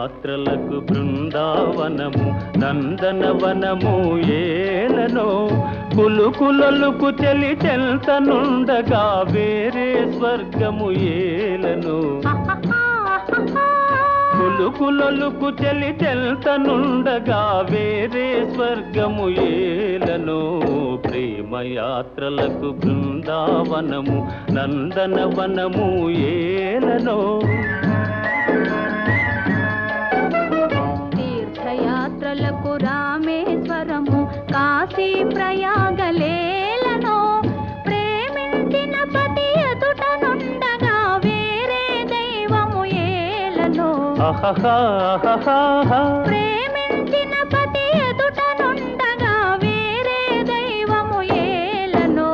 యాత్రలకు బృందావనము నందనవనము ఏలనో కులుకులొలుకు చెలి చెల్తనుండగా వేరే స్వర్గము ఏలనో కులుకులొలుకు చెలి చెల్తనుండగా వేరే స్వర్గము ఏలనో ప్రేమయాత్రలకు బృందావనము నందనవనము ఏలనో తీర్థయాత్రలకు రామేశ్వరము కాశీ ప్రయాగలేలనో ప్రేమించిన పతి ఎదుటనుండగా వేరే దైవము ఏలనో ప్రేమించిన పతి ఎదుటనుండగా వేరే దైవము ఏలనో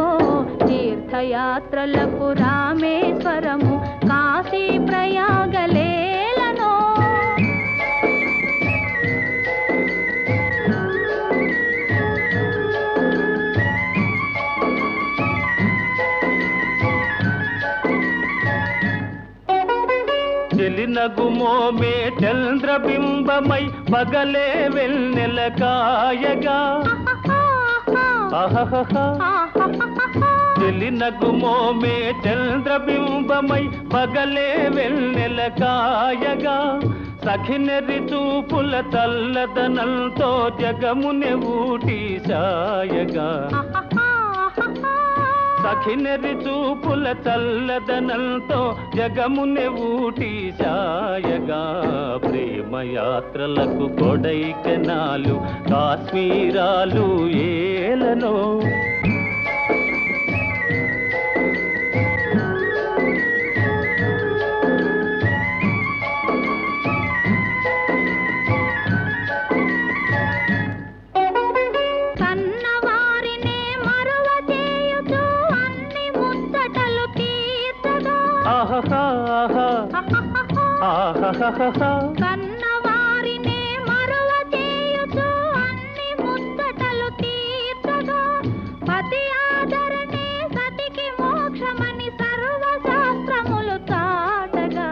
తీర్థయాత్రలకు రామేశ్వరము కాశీ ప్రయాగలేలనో చెలినగుమోమే చంద్రబింబమై పగలే వెన్నెల కాయగా చెలినగుమోమే చంద్రబింబమై పగలే వెన్నెల కాయగా సఖినెరి చూపుల తల్లదనంతో జగముని ఊటి సాయగా సఖినెరి చూపుల చల్లదనంతో జగముని ఊటి సాయగా ప్రేమయాత్రలకు కొడైకెనాలు కాశ్మీరాలు ఏలనో కన్నవారినే మరువ చేయుచు అన్ని ముచ్చటలు తీర్చగా పతి ఆదరణే సతికి మోక్షమని సర్వశాస్త్రములు చాటగా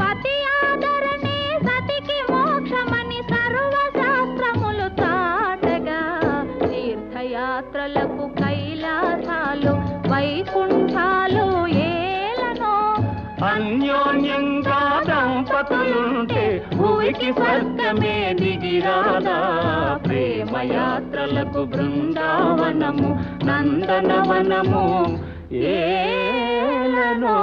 పతి ఆదరణే సతికి మోక్షమని సర్వశాస్త్రములు చాటగా తీర్థయాత్రలకు కైలాసాలు వైకుంఠాలు అన్యోన్యంగా దంపతులుంటే భూమికి స్వర్గమే దిగిరాదా ప్రేమయాత్రలకు బృందావనము నందనవనము ఏలనో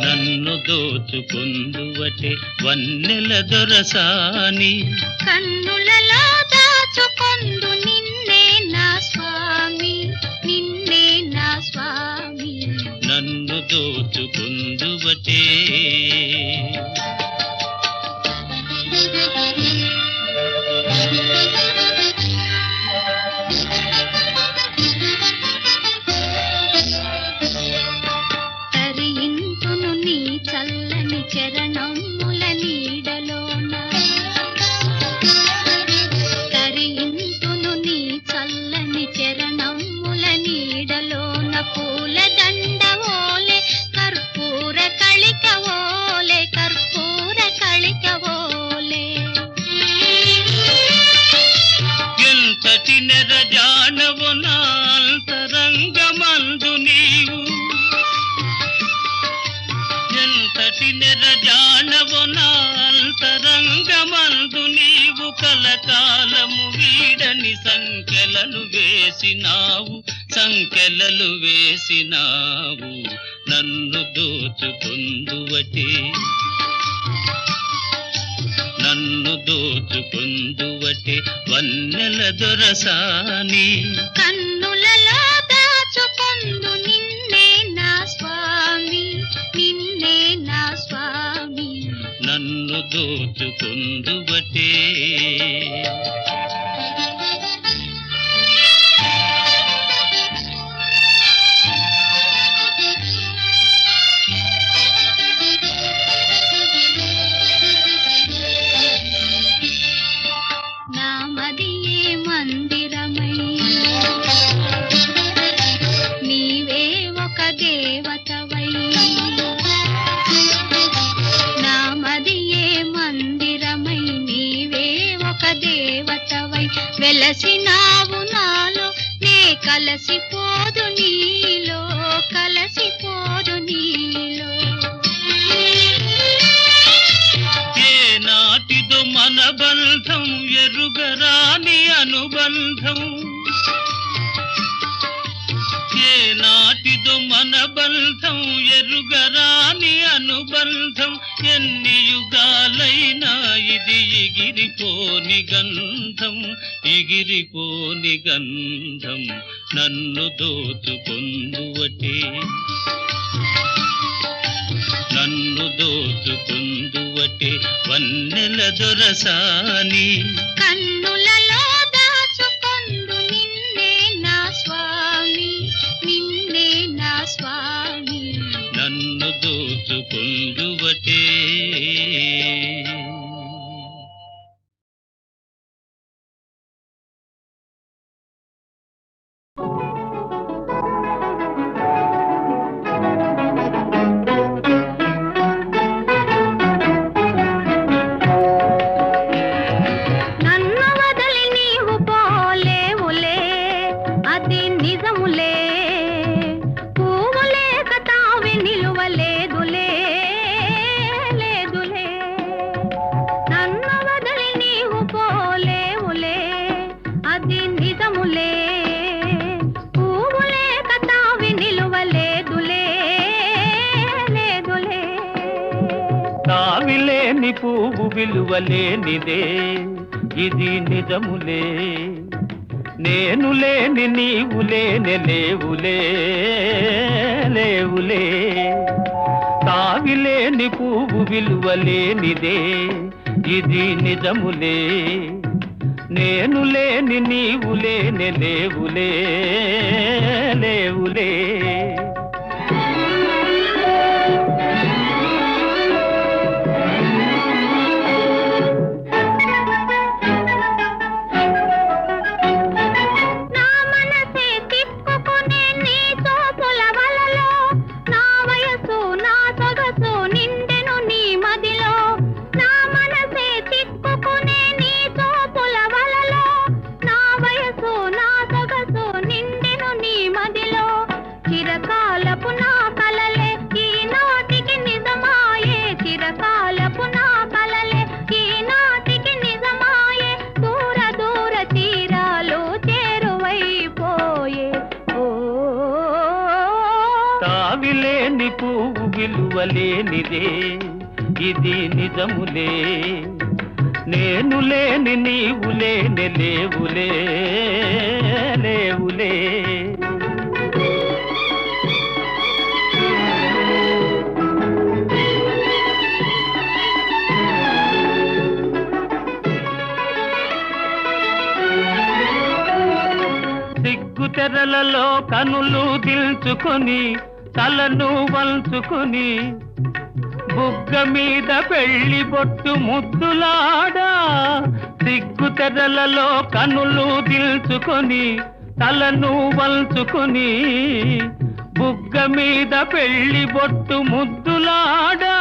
నన్ను దోచుకుందువటే వన్నెల దొరసాని కన్నులలో దాచుకొందు నిన్నే నా స్వామి నన్ను దోచుకుందువటే చరణముల నీడలోన తరింతును నీ చల్లని చరణముల నీడలోన పూల దండవోలే కర్పూర కళికవోలే ఎంతటి నెరజానవు నా అంతరంగమందు నీవు నెరజానవు నా అంతరంగమందు నీవు కలకాలము వీడని సంకెలలు వేసినావు నన్ను దోచుకుందువటే వన్నెల దొరసాని కన్నులలో దాచుకొందు నిన్నే నా స్వామి నన్ను దోచుకుందువటే వెలసినావు నాలో నే కలసిపోదు నీలో కలసిపోదు నీలో ఏ నాటిదో మన బంధం ఎరుగరాని అనుబంధం ఏ నాటిదో మన బంధం ఎరుగరాని అనుబంధం ఎన్ని యుగాలైనా ఇది ఎగిరిపోని గంధం ఎగిరిపోని గంధం నన్ను దోచుకొందువటే నన్ను దోచుకొందువటే వన్నెల దొరసాని కన్నులలో దాచుకొందు నిన్నే నా స్వామి నిన్నే నా స్వామి నన్ను దోచుకొందువటే నన్ను వదిలి నీవు పోలేవులే అది నిజములే పువ్వులే కతావి నిలువలేదులే లేదులే నన్ను వదిలి నీవు పోలేవులే అది నిజములే పువ్వులే కతావి నిలువలేదులే లేదులే తావిలేని పువ్వు విలువలేనిదే ఇది నిజములే నేను లేని నీవు లేని లేవులే లేవులే తావిలేని పువ్వు విలువలేనిదే ఇది నిజములే నేను లేని నీవు లేని లేవులే లేవులే నా మనసే తిప్పుకునే నీ చూపుల వలలో నా వయసు నా సొగసు నిండెను నీ మదిలో నా మనసే తిప్పుకునే నీ చూపుల వలలో నా వయసు నా సొగసు నిండెను నీ మదిలో చిరకాలపు నా కలలే ఈనాటికి నిజమాయే చిరకాలపు నా కలలే ఈనాటికి నిజమాయే దూర దూర తీరాలు చేరువైపోయే ఓ తావిలేని పువ్వు విలువలేనిదే ఇది నిజములే నేను లేని నీవు లేని లేవులే లేవులే సిగ్గు తెరలలో కనులు దిల్చుకొని తలను వంచుకొని బుగ్గ మీద పెళ్లి బొట్టు ముద్దులాడా సిగ్గు తెరలలో కనులు దిల్చుకొని తలను వంచుకొని బుగ్గ మీద పెళ్లి బొట్టు ముద్దులాడా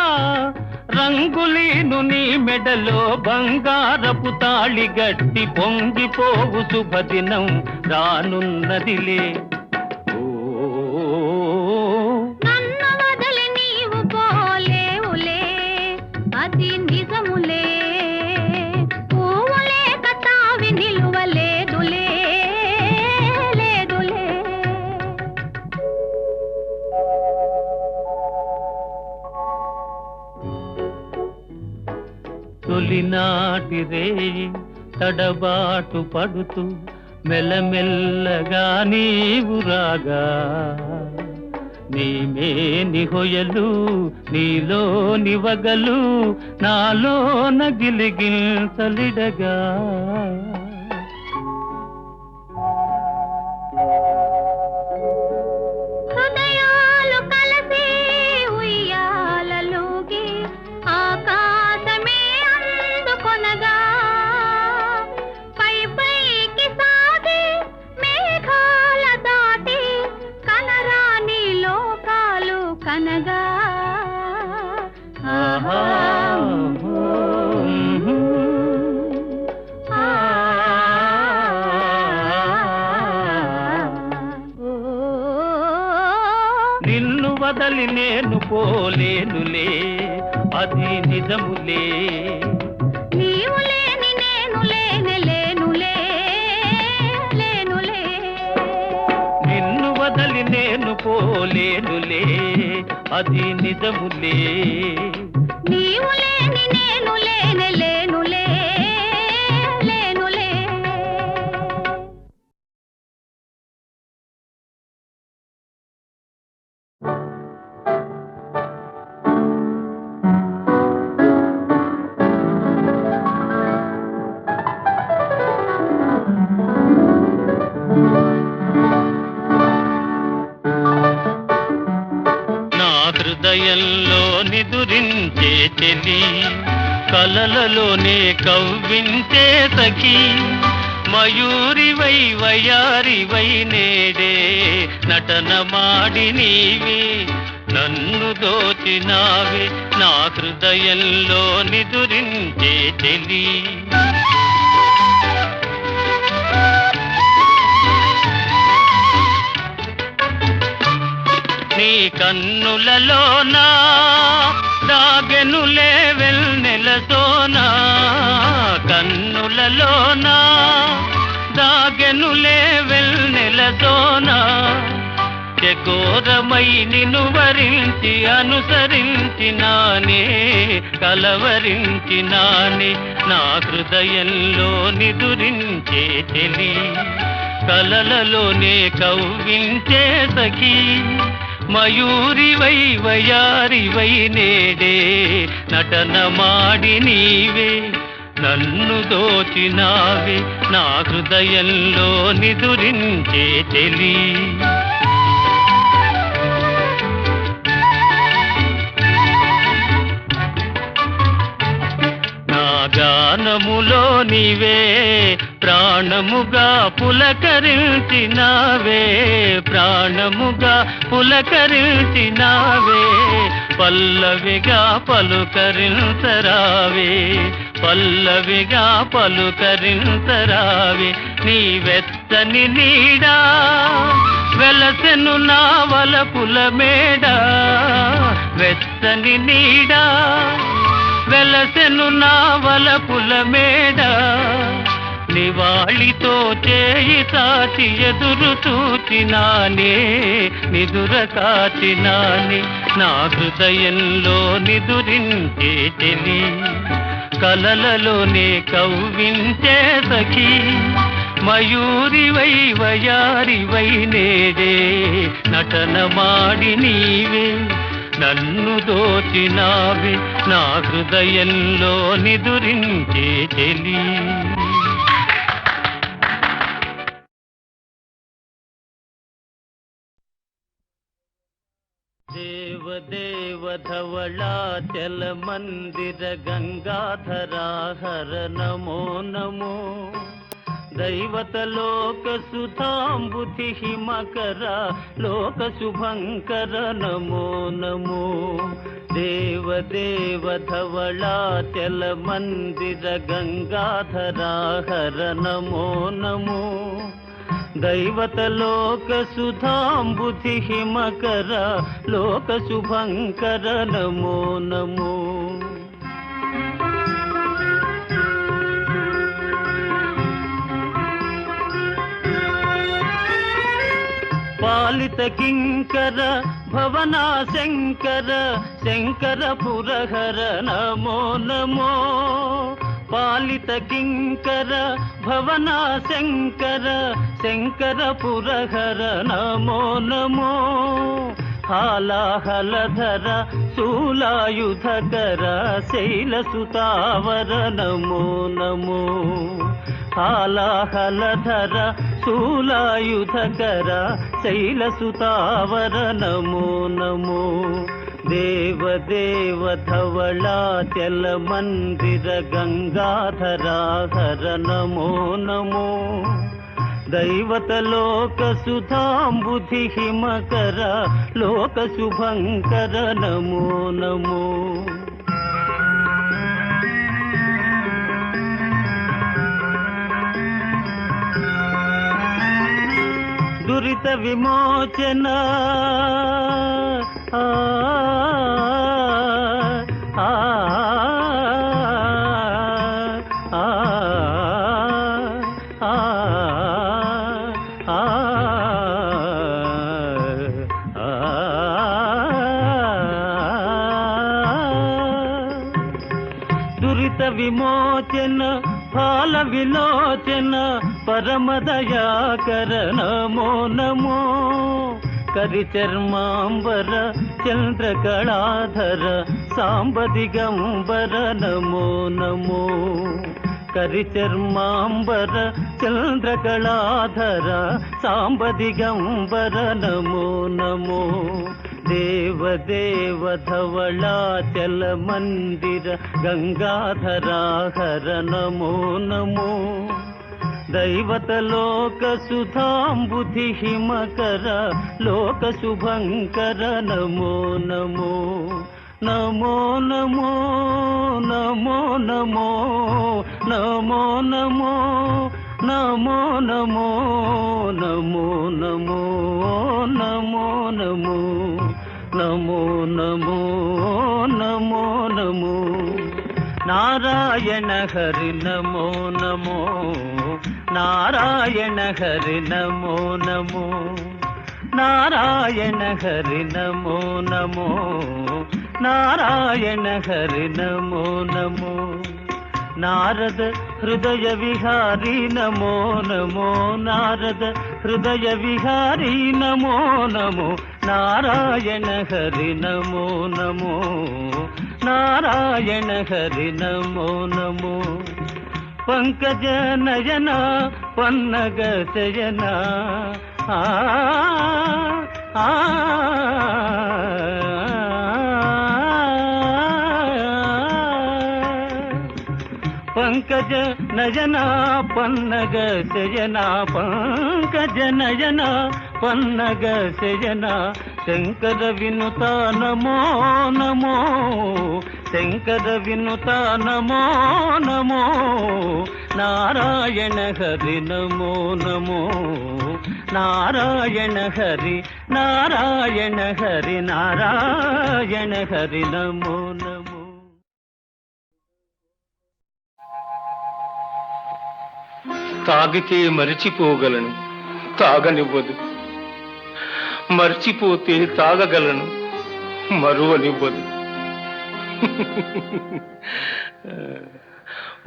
రంగులీను నీ మెడలో బంగారపు తాళి గట్టి పొంగిపోవు శుభదినం రానున్నదిలే నన్ను వదిలి నీవు పోలేవులే అది నిజములే పువ్వులే కతావి నిలువలేదులే లేదులే తొలినాటి రేయి తడబాటు పడుతూ మెల్లమెల్లగా నీవు రాగా నీమేని హొయలు నీలో నివగలు నాలో నగిలిగిల్సలిడగా హృదయాలు కలిసి ఉయ్యాలలోగి ఆకాశమే అందుకొనగా పై పైకి సాగి మేఘాల దాటి కనరాని లోకాలు కనగా ఆహా వదలి నేను పోలేనులే, అది నిజములే. నీవు లేని నేను లేనే లేనులే, లేనులే. నిన్ను వదలి నేను పోలేనులే, అది నిజములే. నీవు లేని నేను లేనే లేనులే, లేనులే. హృదయంలో నిదురించే చెలి, కలలలోనే కవ్వించే సఖి, మయూరివై వయారివై నేడే నటన మాడి నీవి నన్ను దోచినావి, నా హృదయంలో నిదురించే చెలి. నీ కన్నులలోనా దాగెనులే వెన్నెలతోనా, కన్నులలోనా దాగెనులే వెన్నెలతోనా, చకోరమై నిన్ను వరించి అనుసరించినానే, కలవరించినానే, నా హృదయంలో నిదురించే చెలి, కలలలోనే కవ్వించే సఖి, మయూరివై వయారివై నేడే నటన మాడి నీవే నన్ను దోచినావే, నా హృదయంలో నిదురించే చెలి. నా గానములో నీవే ప్రాణముగా పులకరించినావే, ప్రాణముగా పులకరించినావే, పల్లవిగా పలుకరించరావే, పల్లవిగా పలుకరించరావే. నీ వెచ్చని నీడా వెలసెను నా వలపుల మేడ, వెచ్చని నీడా వెలసెను నా వలపుల మేడ, నివాళితో చేయి సాచి ఎదురు చూచినానే, నిదుర కాచినానే, నా హృదయంలో నిదురించే చెలి, కలలలోనే కవ్వించే సఖి, మయూరివై వయారివై నేడే నటన మాడి నీవే నన్ను దోచినావే, నా హృదయంలో నిదురించే చెలి. దేవ దేవ ధవళాచల మందిర గంగాధరా హర నమో నమో, దైవత లోక సుధాంబుధి హిమకర లోక శుభంకర నమో నమో. దేవ దేవ ధవళాచల మందిర గంగాధరా హర నమో నమో, దైవత లోక సుధాంబుధి హిమకర లోక శుభంకర నమో నమో. పాలిత కింకర భవనా శంకర శంకర పురహర నమో నమో, పాలిత కింకర భవనా శంకర శంకర పురహర నమో నమో. హాలాహలధర శూలాయుధకర శైలసుతావర నమో నమో, హాలాహలధర శూలాయుధకర శైలసుతావర నమో నమో. దేవ దేవ ధవళాచల మందిర గంగాధరా హర నమో నమో, దైవత లోక సుధాంబుధి హిమకర లోక శుభంకర నమో నమో. దురిత విమోచన ఆ ఆ ఆ దురిత విమోచన ఫాల విలోచన పరమదయాకర నమో నమో కరిచర్మాంబర చంద్రకళాధర సాంబ దిగంబర నమో నమో కరిచర్మాంబర చంద్రకళాధర సాంబ దిగంబర నమో నమో దేవదేవ ధవళాచల మందిర గంగాధరాహర నమో నమో దైవత లోక సుధాంబుధి హిమకర లోక శుభంకర నమో నమో నమో నమో నమో నమో నమో నమో నమో నమో నమో నమో నమో నమో నమో నమో నమో నమో నారాయణ హరి నమో నమో నారాయణ హరి నమో నమో నారాయణ హరి నమో నమో నారాయణ హరి నమో నమో నారద హృదయ విహారీ నమో నమో నారద హృదయ విహారీ నమో నమో నారాయణ హరి నమో నమో నారాయణ హరి నమో నమో పంకజ నయన పన్నగ శయన ఆ ఆ పంకజ నయన పన్నగ శయన పంకజ నయన పన్నగ శయన శంకర వినుత నమో నమో శంకర వినుత నమో నమో నారాయణ హరి నమో నమో నారాయణ హరి నారాయణ హరి నారాయణ హరి నమో నమో తాగితే మరిచిపోగలను, తాగనివ్వదు. మర్చిపోతే తాగగలను, మరువనివ్వదు.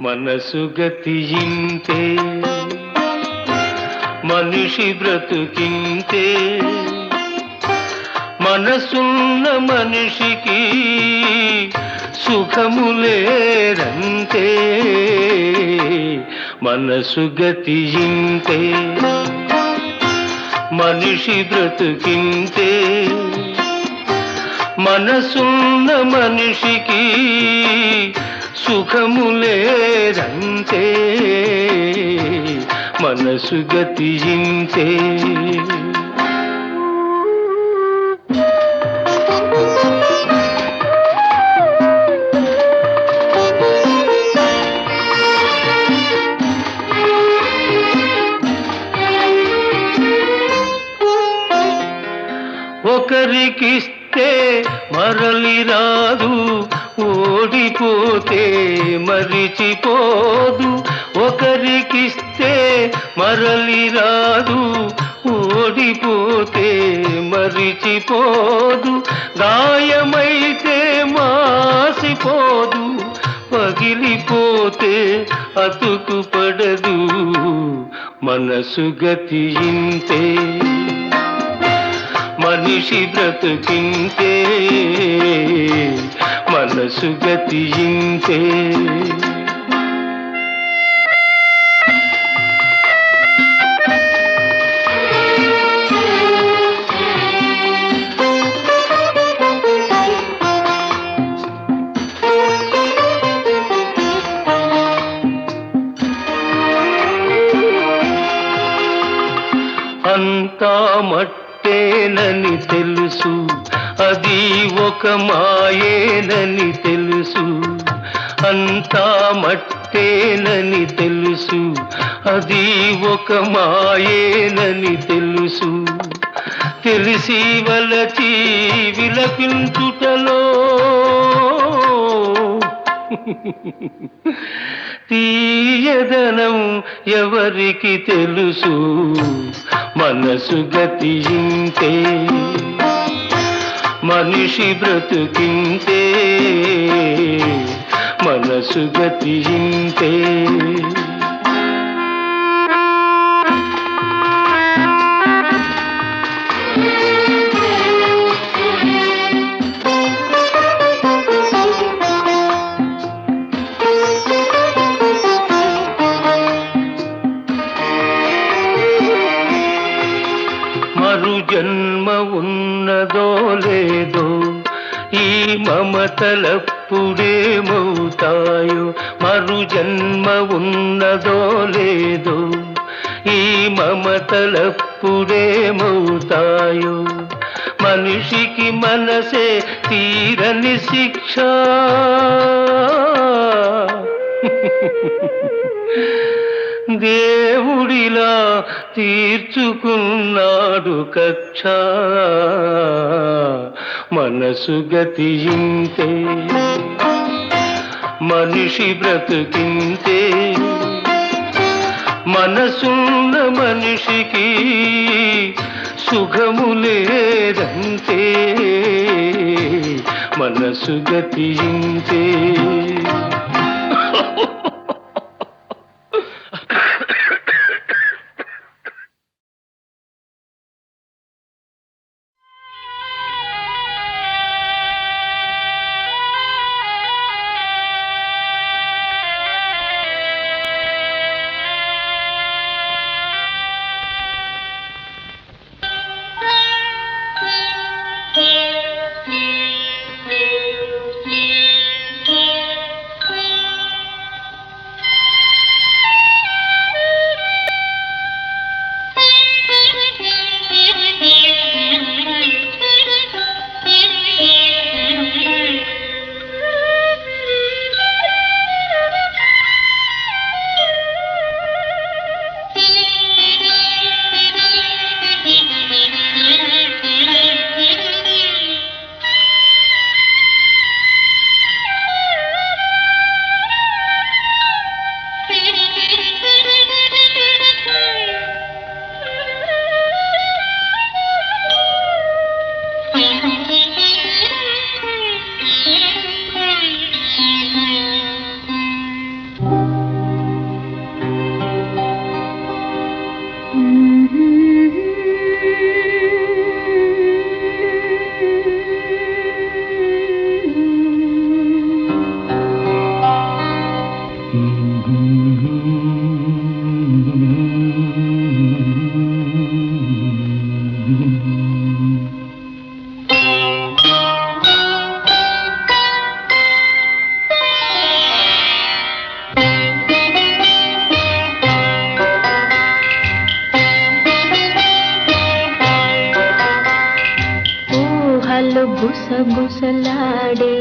మనసు గతియింతే, మనిషి బ్రతుకింతే. మనసున్న మనిషికి సుఖములేరంతే. మనసు గతియింతే, మనిషి బ్రతుకింతే. మనసున్న మనిషికి సుఖములేరంతే. మనసు గతియింతే. ఒకరికిస్తే మరలి రాదు, ఓడిపోతే మరిచిపోదు. ఒకరికిస్తే మరలి రాదు, ఓడిపోతే మరిచిపోదు. గాయమైతే మాసిపోదు, పగిలిపోతే అతుకు పడదు. మనసు గతియింతే, మనిషి బ్రతుకింతే. మనసు గతియింతే. అంతా మట్టేనని తెలుసు, అది ఒక మాయేనని తెలుసు. అంతా మట్టేనని తెలుసు, అది ఒక మాయేనని తెలుసు. తెలిసి వలచి విలపించుటలో తీయదనం ఎవరికి తెలుసు మనసు గతి ఇంతే మనిషి బ్రతుకింతే మనసు గతి ఇంతే మరు జన్మ ఉన్నదో లేదో ఈ మమతలప్పుడేమవుతాయో మరు జన్మ ఉన్నదో లేదో ఈ మమతలప్పుడేమవుతాయో మనిషికి మనసే తీరని శిక్ష దేవుడిలా తీర్చుకున్నాడు కక్ష మనసు గతి ఇంతే మనిషి బ్రతుకింతే మనసున్న మనిషికి సుఖము లేదంతే మనసు గతి ఇంతే గుసగుసలాడే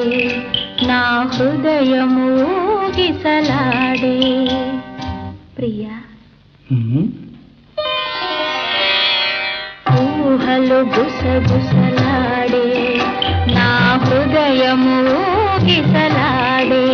నా హృదయము గిసలాడే ప్రియా ఊహలు గుసగుసలాడే నా హృదయము గిసలాడే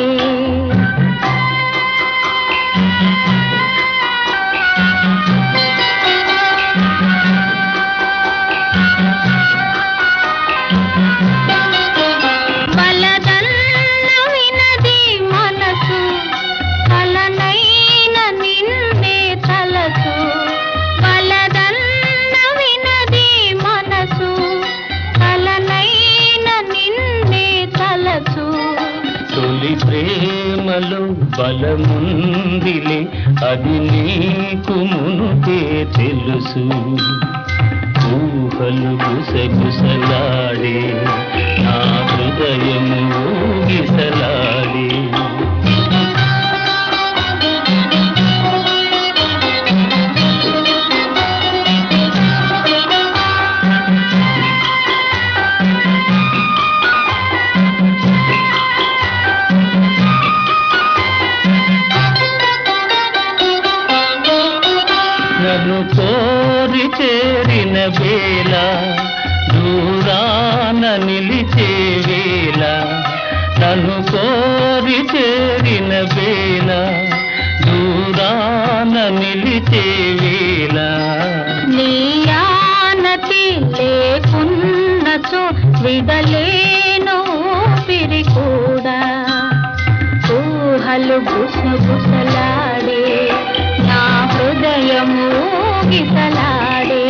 ప్రేమలో బలముందిలే అది నీకు మునుపే తెలుసు ఊహలు గుసగుసలాడే నా హృదయము ఊగిసలాడే నన్ను కోరి చేరిన వేళ దూరాన నిలిచే వేళ నన్ను కోరి చేరిన వేళ దూరాన నిలిచే వేళ నీ ఆనతి లేకున్నచో విడలేను పిరి కూడా ఊహలు గుసగుసలాడే నా హృదయము గిసలాడే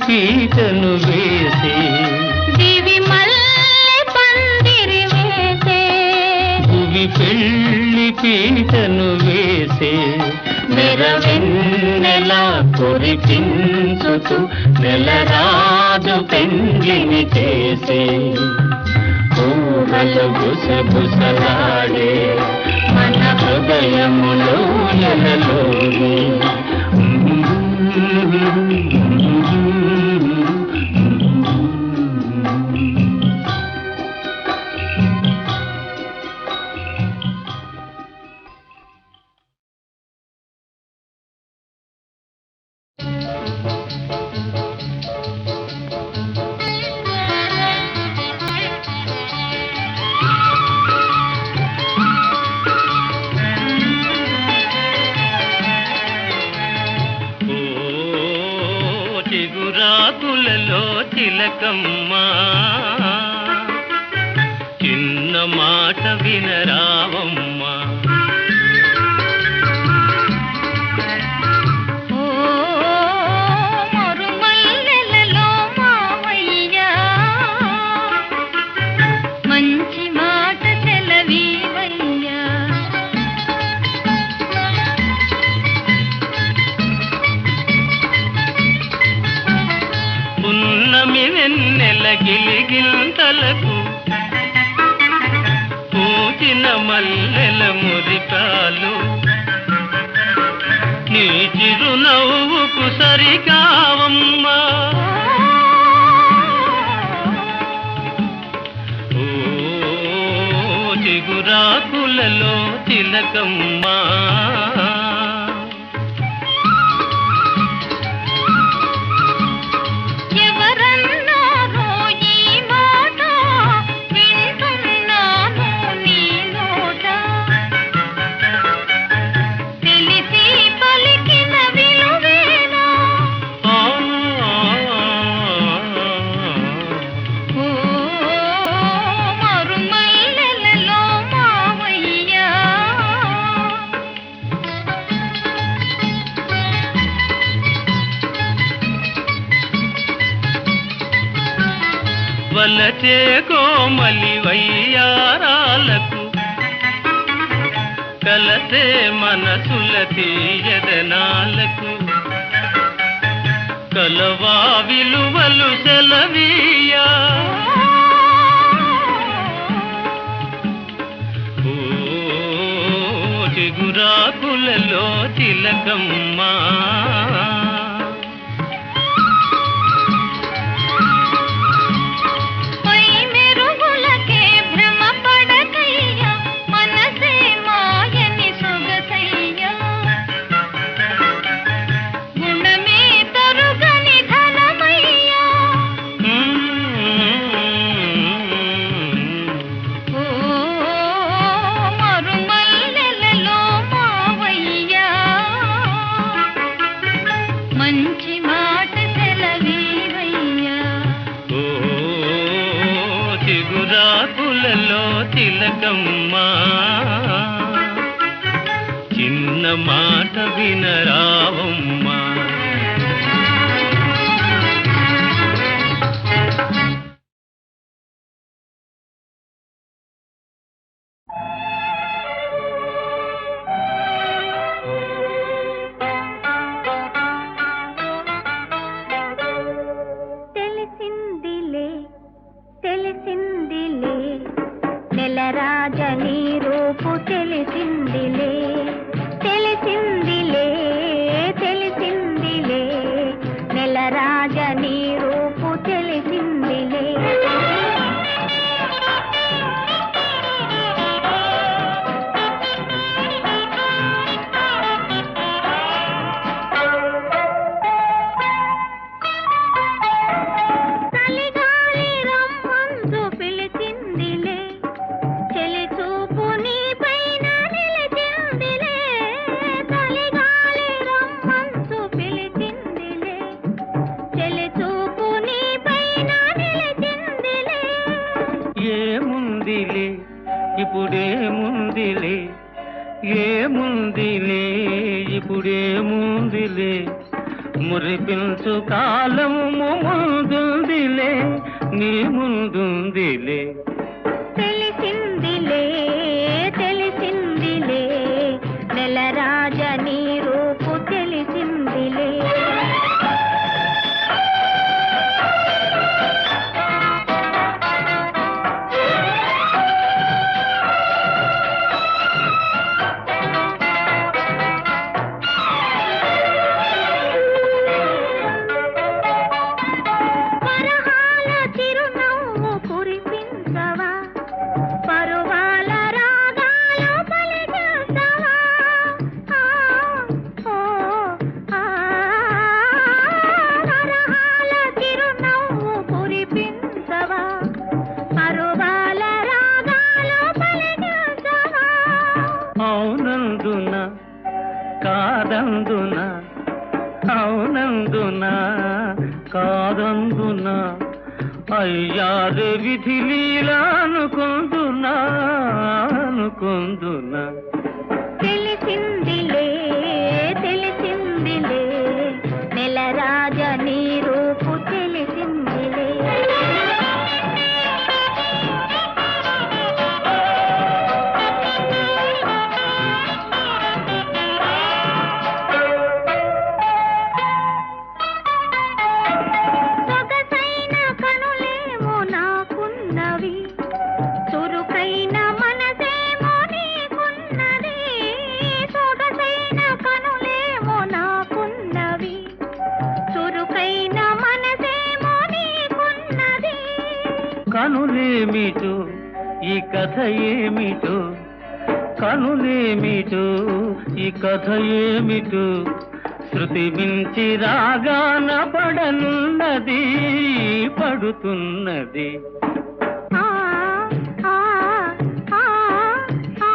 పీటను వేసే దివి మల్లె పందిరి వేసే భువి పెళ్ళి పీటను వేసే నెరవెన్నెలా కురిపించుతూ నెలరాజు పెండ్లిని చేసే ఊహలు గుసగుసలాడే మన హృదయములో ఎలలోని చిగురాకులలో తిలకమ్మా చిన్న మాట వినరావమ్మా మరుమల్లెలలో మావయ్యా మంచి మాట సెలవీవయ్యా పున్నమి వెన్నెల గిలిగింతలకు పూచిన మల్లెల మురికాలు నీ చిరునవ్వుకు సరికావమ్మా ఓ చిగురాకులలో తిలకమ్మా వలచే కోమలి వయ్యారాలకు కలసే మనసుల తీయదనాలకు కలవా విలువలు సెలవీయా ఓ చిగురాకులలో తిలకమ్మా మంచి మాట సెలవీవయ్యా ఓ చిగురాకులలో తిలకమ్మా చిన్న మాట వినరావమ్మా తెలిసిందిలే ఇప్పుడేముందిలే ఏముందిలే ఇప్పుడేముందిలే మురిపించు కాలము ముందుందిలే నీ ముందుందిలే తెలిసిందిలే తెలిసిందిలే నెలరాజ నీ రూపు తెలిసిందిలే అవునందున కాదందున అవునందున కాదందున అయ్యారే విధి లీలా అనుకుందునా అనుకుందునా తెలిసిందిలే తెలిసిందిలే నెలరాజ నీ రూపు తెలిసిందిలే సొగసైన కనులేమో నాకున్నవి చురుకైన మనసేమో నీకున్నది సొగసైన కనులేమో నాకున్నవి చురుకైన మనసేమో నీకున్నది కనులేమిటో ఈ కథ ఏమిటో కనులేమిటో ఈ కథ ఏమిటో శృతి మించి రాగాన పడనున్నది పడుతున్నది ఆ ఆ ఆ ఆ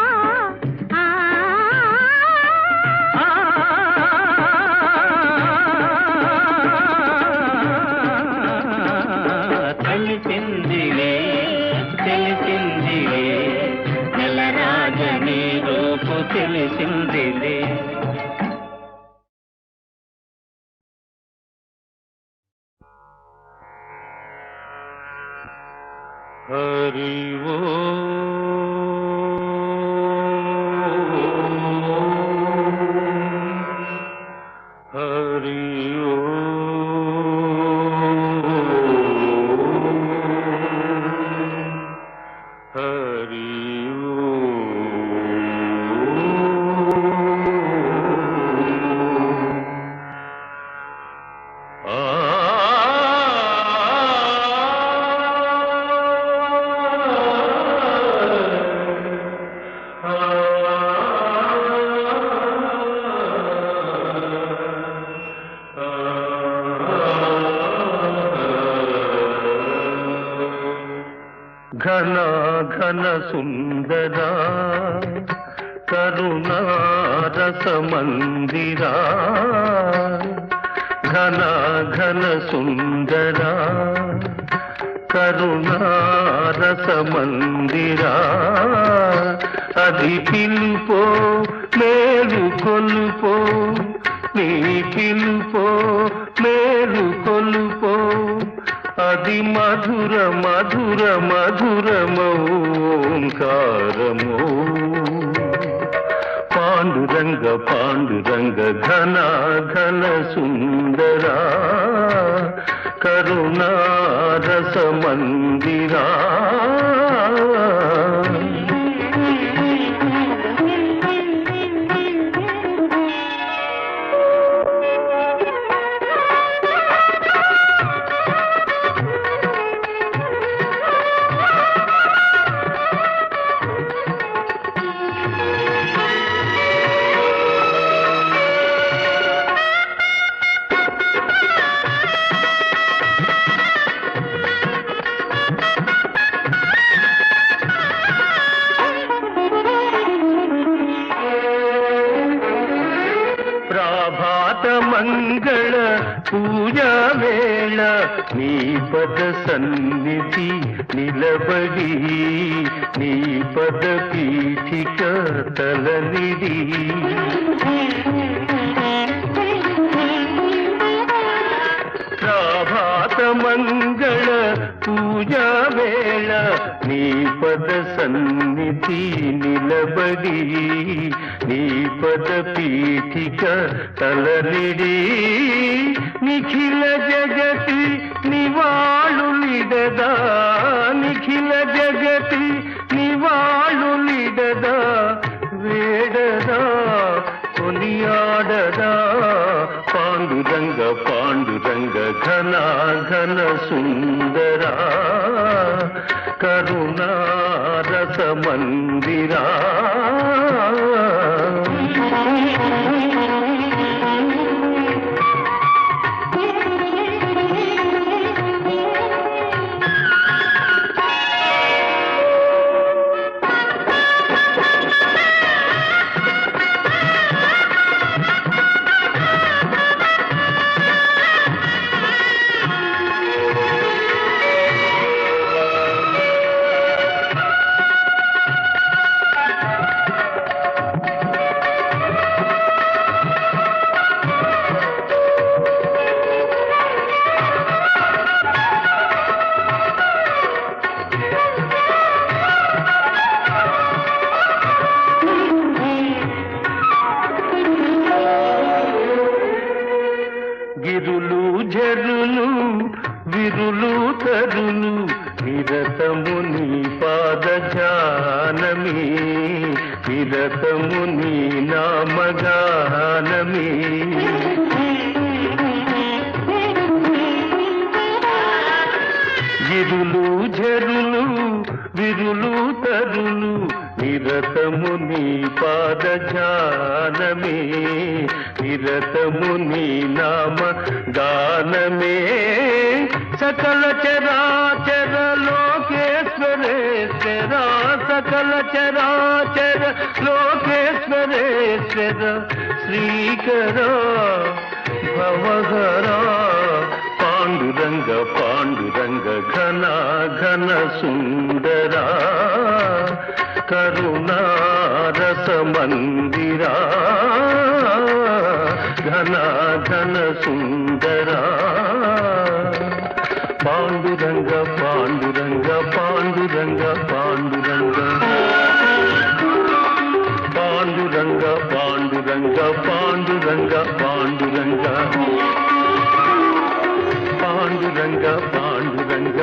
ఆ తెలిసిందిలే తెలిసిందిలే నెలరాజ నీ రూపు తెలిసిందిలే హరి ఓ హరి ఓ హరి ఘన ఘన సుందరా కరుణారస మందిరా ఘన ఘన సుందరా కరుణారస మందిరా అది పిలుపో మేలు కొలుపో నీ పిలుపో మేలు కొలుపో అది మధుర మధుర మధురమోంకారమో పాండురంగ పాండురంగ ఘన ఘన సుందరా కరుణారస మందిరా వేళ నీ పద సన్నిధి నిలబడి నీ పద పీఠిక తలనిడి ప్రభాత మంగళ పూజా వేళ నీ పద సన్నిధి నిలబడి నీ పద పీఠిక తలనిడి నిఖిల జగతి నివాళులిడదా నిఖిల జగతి నివాళులిడదా వేడదా కొనియాడదా పాండురంగ పాండురంగ ఘన ఘన సుందరా కరుణా రస మందిరా గిరులు జరులు విరులు తరులు నిరతము నీ పాద జానమి నిరతము నీ నామగానమి గిరులు జరులు విరులు తరులు నిరతము నీ పాద జానమే నిరతము నీ నామ గానమే సకల చరాచర లోకేశ్వరేశ్వర సకల చరాచర లోకేశ్వరేశ్వర శ్రీకర భవహరా పాండురంగ పాండురంగ ఘన ఘన సుందరా కరుణా రస మందిరా ఘన ఘన సుందరా పాండురంగ పాండురంగ పాండురంగ పాండురంగ పాండురంగ పాండురంగ పాండురంగ పాండురంగ పాండురంగ పాండురంగ